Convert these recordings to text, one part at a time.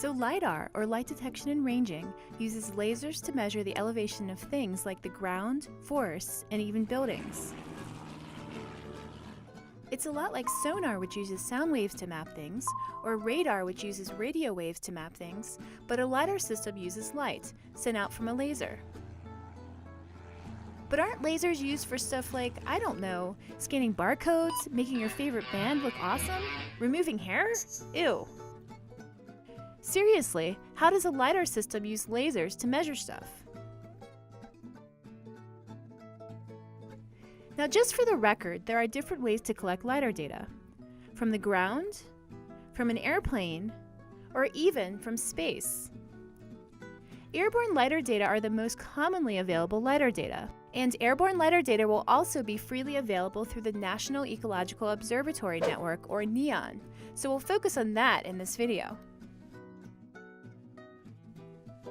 So LiDAR, or light detection and ranging, uses lasers to measure the elevation of things like the ground, forests, and even buildings. It's a lot like sonar, which uses sound waves to map things, or radar, which uses radio waves to map things, but a LiDAR system uses light, sent out from a laser. But aren't lasers used for stuff like, I don't know, scanning barcodes, making your favorite band look awesome, removing hair? Ew. Seriously, how does a LiDAR system use lasers to measure stuff? Now, just for the record, there are different ways to collect LiDAR data. From the ground, from an airplane, or even from space. Airborne LiDAR data are the most commonly available LiDAR data, and airborne LiDAR data will also be freely available through the National Ecological Observatory Network, or NEON, so we'll focus on that in this video.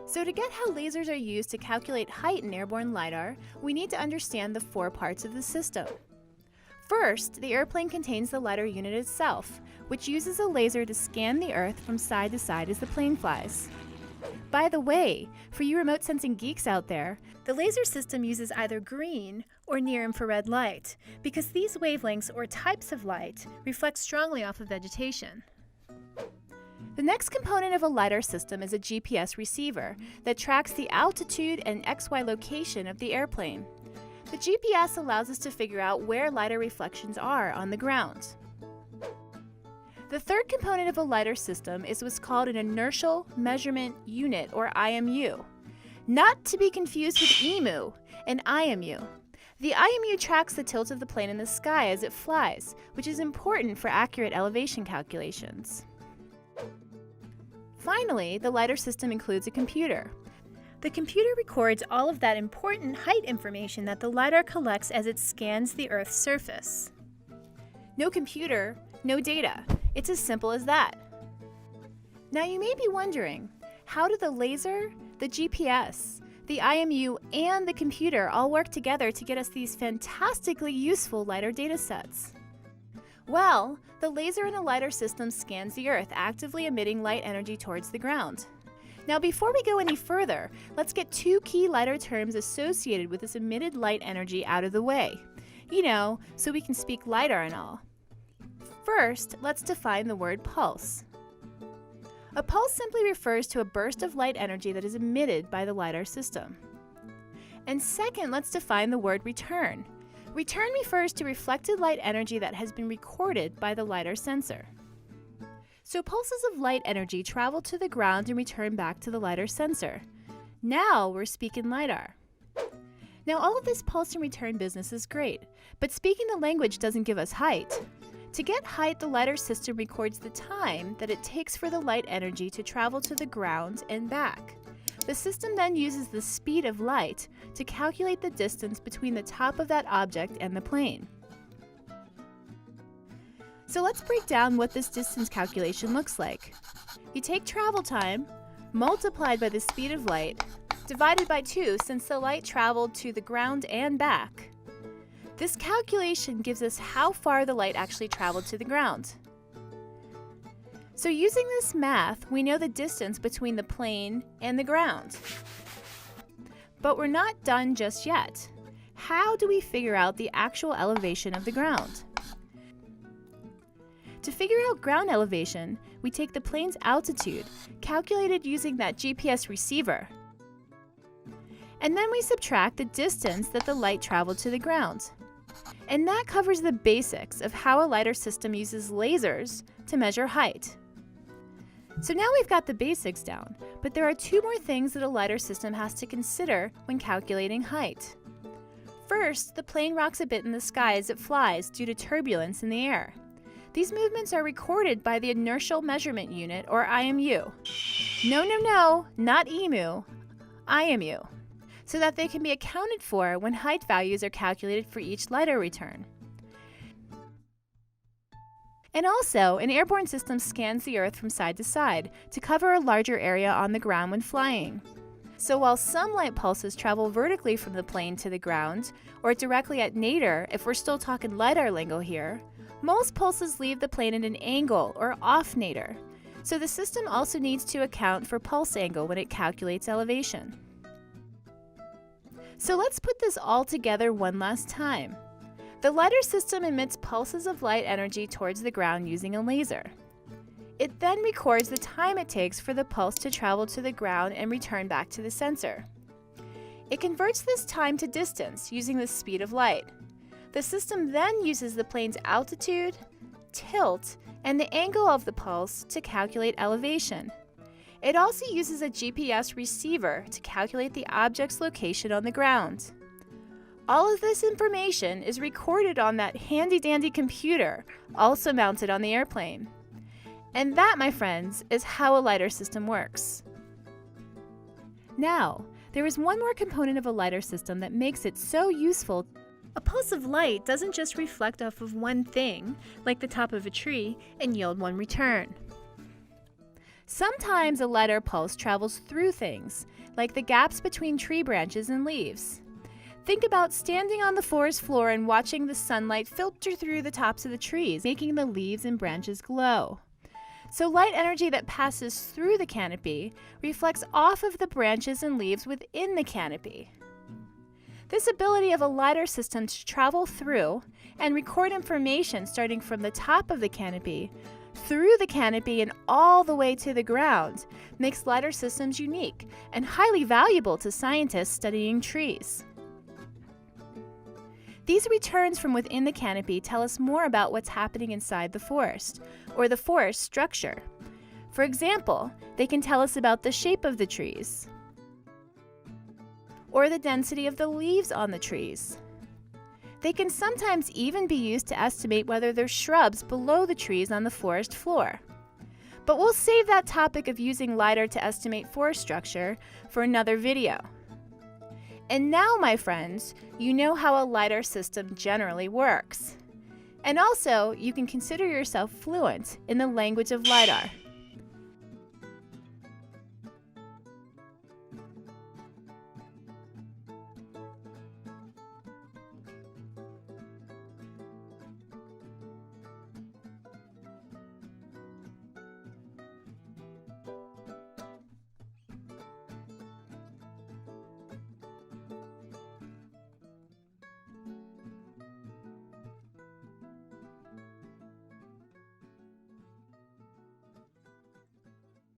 So to get how lasers are used to calculate height in airborne LiDAR, we need to understand the 4 parts of the system. First, the airplane contains the LiDAR unit itself, which uses a laser to scan the Earth from side to side as the plane flies. By the way, for you remote sensing geeks out there, the laser system uses either green or near-infrared light, because these wavelengths or types of light reflect strongly off of vegetation. The next component of a LiDAR system is a GPS receiver that tracks the altitude and XY location of the airplane. The GPS allows us to figure out where LiDAR reflections are on the ground. The third component of a LiDAR system is what's called an inertial measurement unit, or IMU. Not to be confused with EMU, an IMU. The IMU tracks the tilt of the plane in the sky as it flies, which is important for accurate elevation calculations. Finally, the LiDAR system includes a computer. The computer records all of that important height information that the LiDAR collects as it scans the Earth's surface. No computer, no data. It's as simple as that. Now you may be wondering, how do the laser, the GPS, the IMU, and the computer all work together to get us these fantastically useful LiDAR datasets? Well, the laser in a LiDAR system scans the Earth, actively emitting light energy towards the ground. Now, before we go any further, let's get 2 key LiDAR terms associated with this emitted light energy out of the way. You know, so we can speak LiDAR and all. First, let's define the word pulse. A pulse simply refers to a burst of light energy that is emitted by the LiDAR system. And second, let's define the word return. Return refers to reflected light energy that has been recorded by the LiDAR sensor. So pulses of light energy travel to the ground and return back to the LiDAR sensor. Now we're speaking LiDAR. Now all of this pulse and return business is great, but speaking the language doesn't give us height. To get height, the LiDAR system records the time that it takes for the light energy to travel to the ground and back. The system then uses the speed of light to calculate the distance between the top of that object and the plane. So let's break down what this distance calculation looks like. You take travel time, multiplied by the speed of light, divided by 2 since the light traveled to the ground and back. This calculation gives us how far the light actually traveled to the ground. So using this math, we know the distance between the plane and the ground. But we're not done just yet. How do we figure out the actual elevation of the ground? To figure out ground elevation, we take the plane's altitude, calculated using that GPS receiver. And then we subtract the distance that the light traveled to the ground. And that covers the basics of how a LiDAR system uses lasers to measure height. So now we've got the basics down, but there are 2 more things that a LiDAR system has to consider when calculating height. First, the plane rocks a bit in the sky as it flies due to turbulence in the air. These movements are recorded by the Inertial Measurement Unit, or IMU. No, not EMU, IMU, so that they can be accounted for when height values are calculated for each LiDAR return. And also, an airborne system scans the Earth from side to side to cover a larger area on the ground when flying. So while some light pulses travel vertically from the plane to the ground, or directly at nadir if we're still talking LiDAR lingo here, most pulses leave the plane at an angle or off nadir. So the system also needs to account for pulse angle when it calculates elevation. So let's put this all together one last time. The LiDAR system emits pulses of light energy towards the ground using a laser. It then records the time it takes for the pulse to travel to the ground and return back to the sensor. It converts this time to distance using the speed of light. The system then uses the plane's altitude, tilt, and the angle of the pulse to calculate elevation. It also uses a GPS receiver to calculate the object's location on the ground. All of this information is recorded on that handy-dandy computer, also mounted on the airplane. And that, my friends, is how a LiDAR system works. Now, there is one more component of a LiDAR system that makes it so useful. A pulse of light doesn't just reflect off of one thing, like the top of a tree, and yield one return. Sometimes a LiDAR pulse travels through things, like the gaps between tree branches and leaves. Think about standing on the forest floor and watching the sunlight filter through the tops of the trees, making the leaves and branches glow. So light energy that passes through the canopy reflects off of the branches and leaves within the canopy. This ability of a LiDAR system to travel through and record information starting from the top of the canopy, through the canopy and all the way to the ground makes LiDAR systems unique and highly valuable to scientists studying trees. These returns from within the canopy tell us more about what's happening inside the forest, or the forest structure. For example, they can tell us about the shape of the trees, or the density of the leaves on the trees. They can sometimes even be used to estimate whether there's shrubs below the trees on the forest floor. But we'll save that topic of using LiDAR to estimate forest structure for another video. And now, my friends, you know how a LiDAR system generally works. And also, you can consider yourself fluent in the language of LiDAR.